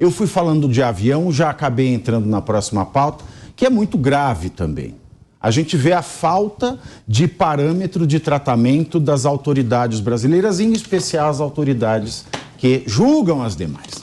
Eu fui falando de avião, já acabei entrando na próxima pauta, que é muito grave também. A gente vê a falta de parâmetro de tratamento das autoridades brasileiras, em especial as autoridades que julgam as demais,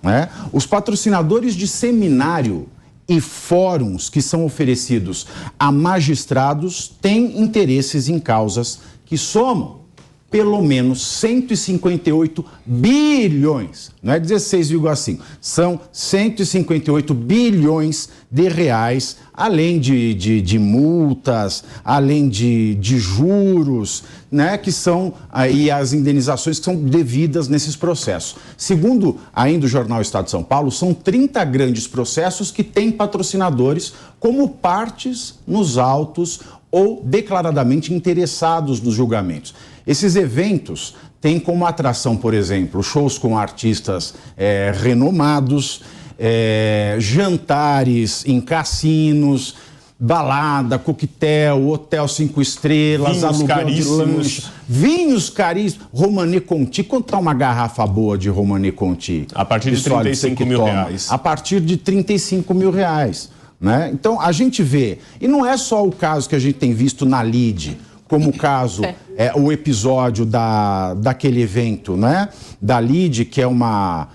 né? Os patrocinadores de seminário e fóruns que são oferecidos a magistrados têm interesses em causas que somam pelo menos 158 bilhões, não é 16,5, são 158 bilhões de reais, além de multas, além de juros, né, que são aí as indenizações que são devidas nesses processos. Segundo ainda o jornal Estado de São Paulo, são 30 grandes processos que têm patrocinadores como partes nos autos ou declaradamente interessados nos julgamentos. Esses eventos têm como atração, por exemplo, shows com artistas renomados, jantares em cassinos, balada, coquetel, hotel 5 estrelas, vinhos aluguel caríssimos. de lanche, vinhos caríssimos, Romanée Conti. Quanto está uma garrafa boa de Romanée Conti? A partir de 35 mil reais. A partir de 35 mil reais. Né? Então, a gente vê, e não é só o caso que a gente tem visto na LIDE, como o caso, o episódio daquele evento, né? Da LIDE, que é uma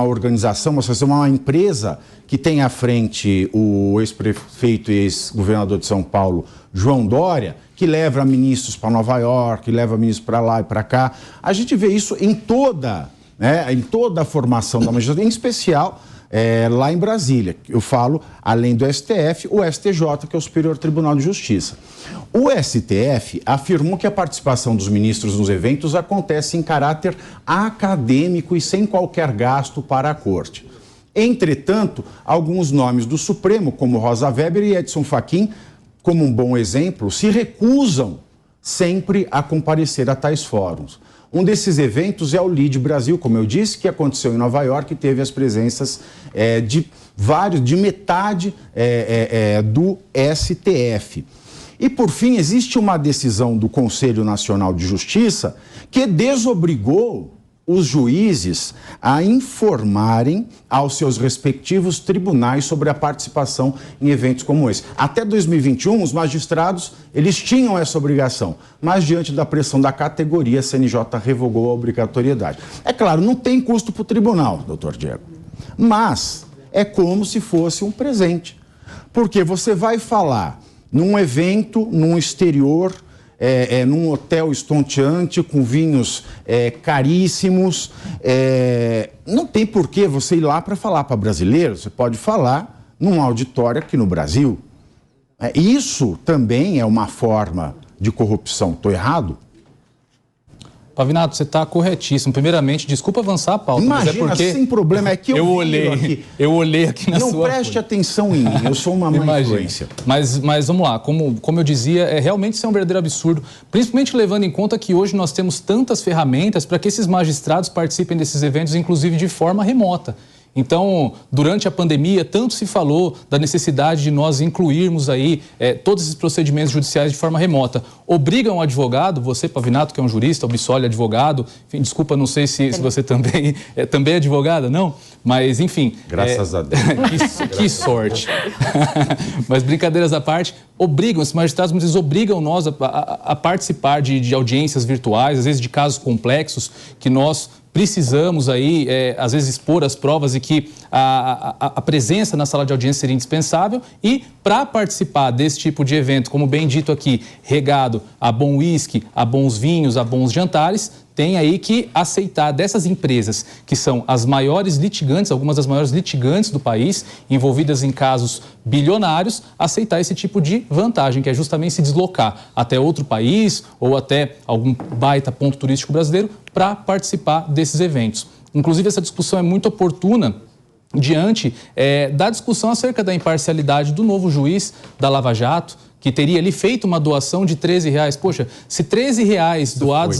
organização, uma empresa que tem à frente o ex-prefeito e ex-governador de São Paulo, João Dória, que leva ministros para Nova York, que leva ministros para lá e para cá. A gente vê isso em toda a formação da magistratura, em especial lá em Brasília. Eu falo, além do STF, o STJ, que é o Superior Tribunal de Justiça. O STF afirmou que a participação dos ministros nos eventos acontece em caráter acadêmico e sem qualquer gasto para a Corte. Entretanto, alguns nomes do Supremo, como Rosa Weber e Edson Fachin, como um bom exemplo, se recusam sempre a comparecer a tais fóruns. Um desses eventos é o LIDE Brasil, como eu disse, que aconteceu em Nova York e teve as presenças de metade do STF. E, por fim, existe uma decisão do Conselho Nacional de Justiça que desobrigou os juízes a informarem aos seus respectivos tribunais sobre a participação em eventos como esse. Até 2021, os magistrados, eles tinham essa obrigação, mas diante da pressão da categoria, a CNJ revogou a obrigatoriedade. É claro, não tem custo para o tribunal, doutor Diego, mas é como se fosse um presente, porque você vai falar num evento, num exterior, num hotel estonteante, com vinhos caríssimos. Não tem por que você ir lá para falar para brasileiros. Você pode falar num auditório aqui no Brasil. Isso também é uma forma de corrupção. Estou errado? Pavinato, você está corretíssimo. Primeiramente, desculpa avançar a pauta. Imagina, mas é porque sem problema, é que eu olhei aqui na sua... Não preste atenção em mim, eu sou uma má influência. Mas vamos lá, como eu dizia, realmente isso é um verdadeiro absurdo, principalmente levando em conta que hoje nós temos tantas ferramentas para que esses magistrados participem desses eventos, inclusive de forma remota. Então, durante a pandemia, tanto se falou da necessidade de nós incluirmos aí todos esses procedimentos judiciais de forma remota. Obrigam o advogado, você, Pavinato, que é um jurista, o Bissoli, advogado, enfim, desculpa, não sei se você também é advogada, não? Mas, enfim... Graças a Deus. Que sorte. Mas, brincadeiras à parte, esses magistrados muitas vezes obrigam nós a participar de audiências virtuais, às vezes de casos complexos que nós precisamos aí, às vezes, expor as provas e que a presença na sala de audiência seria indispensável. E para participar desse tipo de evento, como bem dito aqui, regado a bom uísque, a bons vinhos, a bons jantares, tem aí que aceitar dessas empresas que são as maiores litigantes, algumas das maiores litigantes do país, envolvidas em casos bilionários, aceitar esse tipo de vantagem, que é justamente se deslocar até outro país ou até algum baita ponto turístico brasileiro para participar desses eventos. Inclusive, essa discussão é muito oportuna diante da discussão acerca da imparcialidade do novo juiz da Lava Jato, que teria ali feito uma doação de R$13. Poxa, se R$13 doados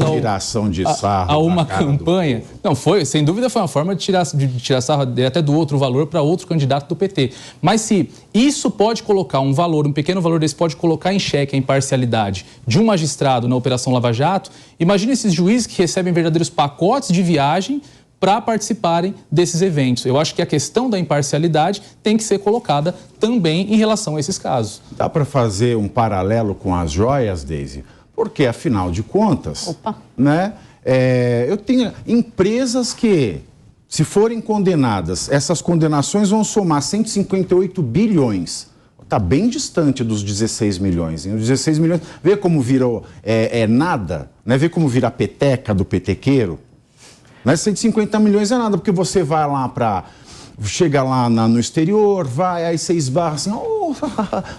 a uma campanha... Não, sem dúvida foi uma forma de tirar sarro até do outro valor para outro candidato do PT. Mas se isso pode colocar um pequeno valor desse pode colocar em xeque a imparcialidade de um magistrado na Operação Lava Jato, imagine esses juízes que recebem verdadeiros pacotes de viagem para participarem desses eventos. Eu acho que a questão da imparcialidade tem que ser colocada também em relação a esses casos. Dá para fazer um paralelo com as joias, Deise? Porque, afinal de contas, né, eu tenho empresas que, se forem condenadas, essas condenações vão somar 158 bilhões. Está bem distante dos 16 milhões. Os 16 milhões, vê como virou nada, né? Vê como vira a peteca do petequeiro. Né? 150 milhões é nada, porque você vai lá para... Chega lá no exterior, vai, aí você esbarra assim, oh,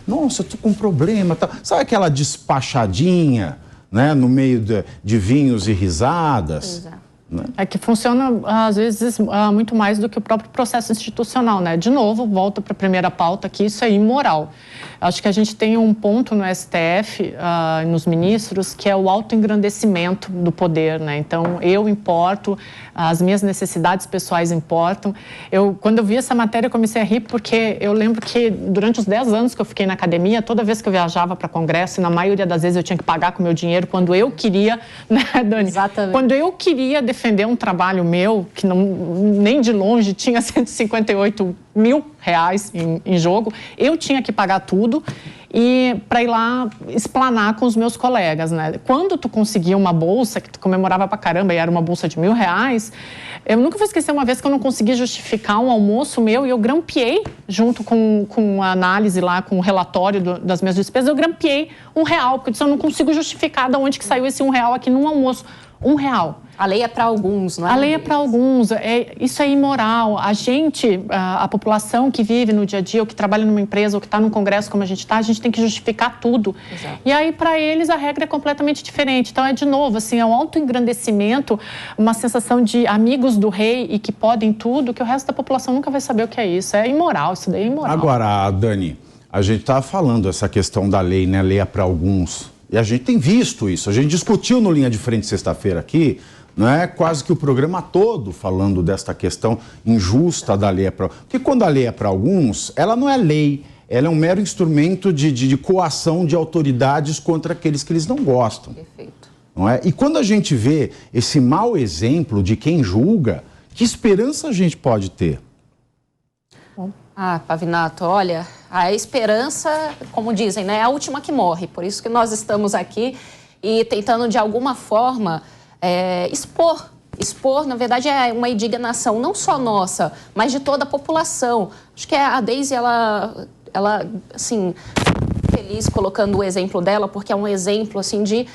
nossa, eu tô com um problema. Tá. Sabe aquela despachadinha, né, no meio de vinhos e risadas? Exato. Né? É que funciona, às vezes, muito mais do que o próprio processo institucional, né? De novo, volta para a primeira pauta aqui, isso é imoral. Acho que a gente tem um ponto no STF, nos ministros, que é o autoengrandecimento do poder, né? Então, eu importo, as minhas necessidades pessoais importam. Quando eu vi essa matéria, eu comecei a rir, porque eu lembro que durante os 10 anos que eu fiquei na academia, toda vez que eu viajava para congresso, e na maioria das vezes eu tinha que pagar com meu dinheiro quando eu queria, né, Dani? Exatamente. Quando eu queria defender um trabalho meu, que nem de longe tinha 158 mil reais em jogo, eu tinha que pagar tudo e para ir lá explanar com os meus colegas, né? Quando tu conseguia uma bolsa, que tu comemorava pra caramba e era uma bolsa de R$1.000, eu nunca vou esquecer uma vez que eu não consegui justificar um almoço meu e eu grampeei, junto com a análise lá, com o relatório das minhas despesas, eu grampeei R$1, porque eu disse, eu não consigo justificar de onde que saiu esse R$1 aqui num almoço. R$1. A lei é para alguns, não é? A lei é para alguns. Isso é imoral. A gente, a população que vive no dia a dia, ou que trabalha numa empresa, ou que está num congresso como a gente tem que justificar tudo. Exato. E aí, para eles, a regra é completamente diferente. Então, de novo, assim, é um autoengrandecimento, uma sensação de amigos do rei e que podem tudo, que o resto da população nunca vai saber o que é isso. É imoral, isso daí é imoral. Agora, Dani, a gente estava falando essa questão da lei, né? Lei é para alguns. E a gente tem visto isso. A gente discutiu no Linha de Frente sexta-feira aqui, não é? Quase que o programa todo falando desta questão injusta da lei. Porque quando a lei é para alguns, ela não é lei, ela é um mero instrumento de coação de autoridades contra aqueles que eles não gostam. Perfeito. Não é? E quando a gente vê esse mau exemplo de quem julga, que esperança a gente pode ter? Pavinato, olha, a esperança, como dizem, né, é a última que morre. Por isso que nós estamos aqui e tentando, de alguma forma, expor, na verdade, é uma indignação não só nossa, mas de toda a população. Acho que a Deise, ela assim, feliz colocando o exemplo dela, porque é um exemplo, assim, de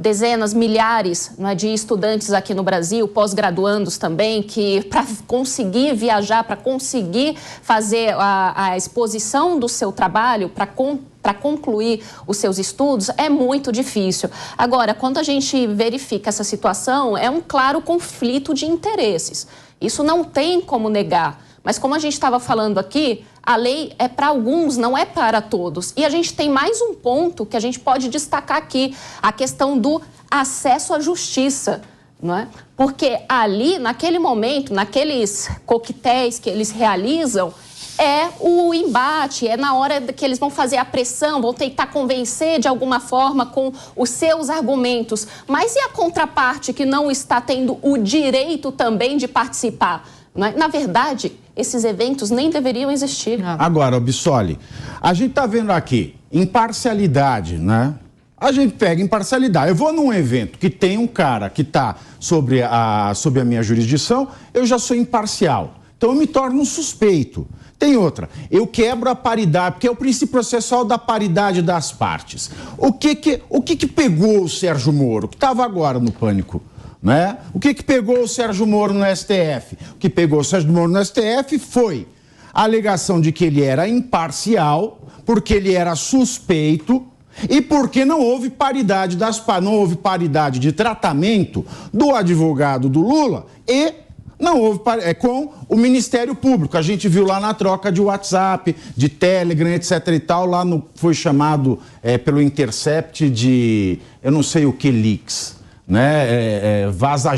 dezenas, milhares, né, de estudantes aqui no Brasil, pós-graduandos também, que para conseguir viajar, para conseguir fazer a exposição do seu trabalho, para concluir os seus estudos, é muito difícil. Agora, quando a gente verifica essa situação, é um claro conflito de interesses. Isso não tem como negar. Mas como a gente estava falando aqui, a lei é para alguns, não é para todos. E a gente tem mais um ponto que a gente pode destacar aqui, a questão do acesso à justiça, não é? Porque ali, naquele momento, naqueles coquetéis que eles realizam, é o embate, é na hora que eles vão fazer a pressão, vão tentar convencer de alguma forma com os seus argumentos. Mas e a contraparte que não está tendo o direito também de participar? Na verdade, esses eventos nem deveriam existir. Agora, Bissoli, a gente está vendo aqui imparcialidade, né? A gente pega imparcialidade. Eu vou num evento que tem um cara que está sob a minha jurisdição, eu já sou imparcial. Então eu me torno um suspeito. Tem outra, eu quebro a paridade, porque é o princípio processual da paridade das partes. O que pegou o Sérgio Moro, que estava agora no Pânico? Né? O que pegou o Sérgio Moro no STF? O que pegou o Sérgio Moro no STF foi a alegação de que ele era imparcial, porque ele era suspeito e porque não houve paridade não houve paridade de tratamento do advogado do Lula e não houve com o Ministério Público. A gente viu lá na troca de WhatsApp, de Telegram, etc. e tal, lá foi chamado pelo Intercept de, eu não sei o que, leaks. Né? Vaza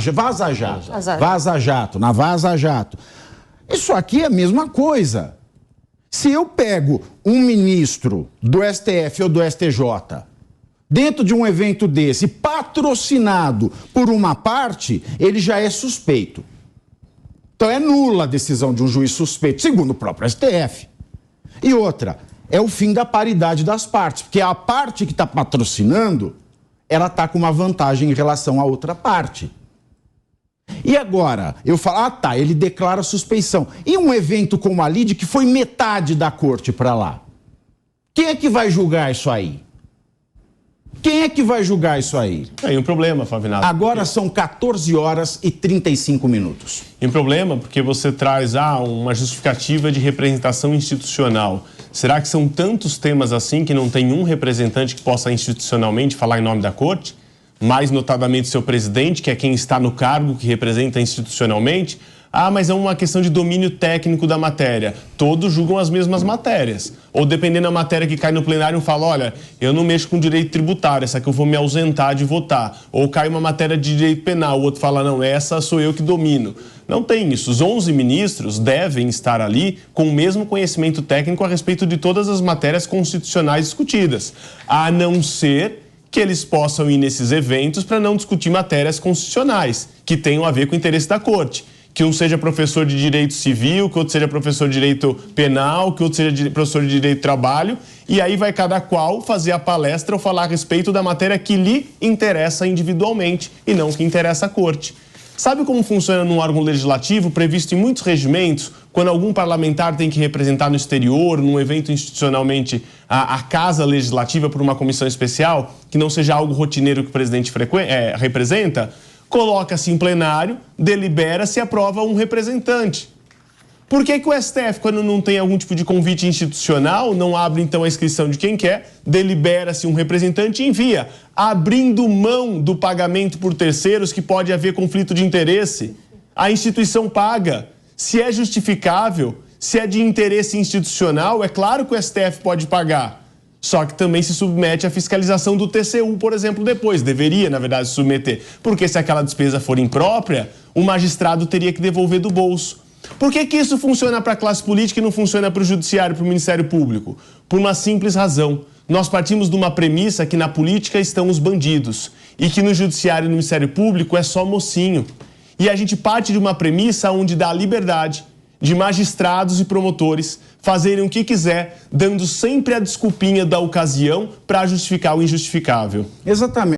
Jato. Isso aqui é a mesma coisa. Se eu pego um ministro do STF ou do STJ dentro de um evento desse, patrocinado por uma parte, ele já é suspeito. Então é nula a decisão de um juiz suspeito, segundo o próprio STF. E outra, é o fim da paridade das partes, porque a parte que está patrocinando, ela está com uma vantagem em relação à outra parte. E agora, eu falo, ele declara suspeição. E um evento como a Lide, que foi metade da corte para lá? Quem é que vai julgar isso aí? Quem é que vai julgar isso aí? Tem um problema, Favinato. Agora são 14 horas e 35 minutos. Tem um problema porque você traz uma justificativa de representação institucional. Será que são tantos temas assim que não tem um representante que possa institucionalmente falar em nome da corte? Mais notadamente seu presidente, que é quem está no cargo, que representa institucionalmente? Mas é uma questão de domínio técnico da matéria. Todos julgam as mesmas matérias. Ou dependendo da matéria que cai no plenário, fala, olha, eu não mexo com direito tributário, essa aqui eu vou me ausentar de votar. Ou cai uma matéria de direito penal, o outro fala, não, essa sou eu que domino. Não tem isso. Os 11 ministros devem estar ali com o mesmo conhecimento técnico a respeito de todas as matérias constitucionais discutidas. A não ser que eles possam ir nesses eventos para não discutir matérias constitucionais, que tenham a ver com o interesse da corte. Que um seja professor de direito civil, que outro seja professor de direito penal, que outro seja professor de direito do trabalho, e aí vai cada qual fazer a palestra ou falar a respeito da matéria que lhe interessa individualmente e não que interessa à corte. Sabe como funciona num órgão legislativo, previsto em muitos regimentos, quando algum parlamentar tem que representar no exterior, num evento institucionalmente, a casa legislativa por uma comissão especial, que não seja algo rotineiro que o presidente representa? Coloca-se em plenário, delibera-se e aprova um representante. Por que o STF, quando não tem algum tipo de convite institucional, não abre então a inscrição de quem quer, delibera-se um representante e envia, abrindo mão do pagamento por terceiros que pode haver conflito de interesse? A instituição paga. Se é justificável, se é de interesse institucional, é claro que o STF pode pagar. Só que também se submete à fiscalização do TCU, por exemplo, depois. Deveria, na verdade, se submeter. Porque se aquela despesa for imprópria, o magistrado teria que devolver do bolso. Por que isso funciona para a classe política e não funciona para o judiciário, para o Ministério Público? Por uma simples razão. Nós partimos de uma premissa que na política estão os bandidos e que no judiciário e no Ministério Público é só mocinho. E a gente parte de uma premissa onde dá liberdade de magistrados e promotores fazerem o que quiser, dando sempre a desculpinha da ocasião para justificar o injustificável. Exatamente.